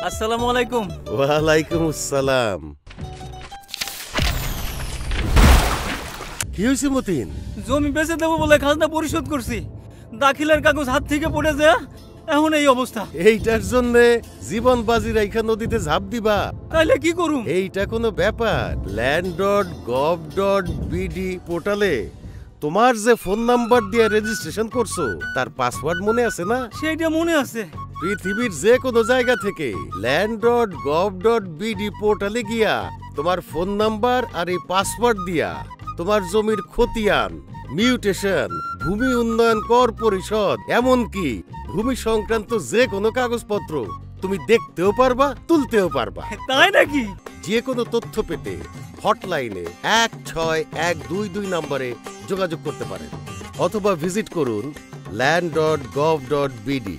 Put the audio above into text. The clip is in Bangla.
আসসালামু আলাইকুম। ওয়ালাইকুম আসসালাম। কি হয়েছে মতিন? জমি বেচে দেবো বলে খাজনা পরিশোধ করছি, দাখিলের কাগজ হাত থেকে পড়ে যায়, এখন এই অবস্থা। এইটার জন্য জীবন বাজি রাইখা নদীতে ঝাঁপ দিবা? তাইলে কি করুম? এইটা কোনো ব্যাপার? land.gov.bd পোর্টালে তোমার যে ফোন নাম্বার দিয়ে রেজিস্ট্রেশন করছো তার পাসওয়ার্ড মনে আছে না? সেইটা মনে আছে। পৃথিবীর যে কোনো জায়গা থেকে land.gov.bd পোর্টালে গিয়া তোমার ফোন নাম্বার আর এই পাসওয়ার্ড দিয়া তোমার জমির খতিয়ান, মিউটেশন, ভূমি উন্নয়ন কর পরিষদ, এমনকি ভূমি সংক্রান্ত যে কোনো কাগজপত্র তুমি দেখতেও পারবা, তুলতেও পারবা। তাই নাকি? যে কোনো তথ্য পেতে হটলাইনে 16122 নম্বরে যোগাযোগ করতে পারেন অথবা ভিজিট করুন land.gov.bd।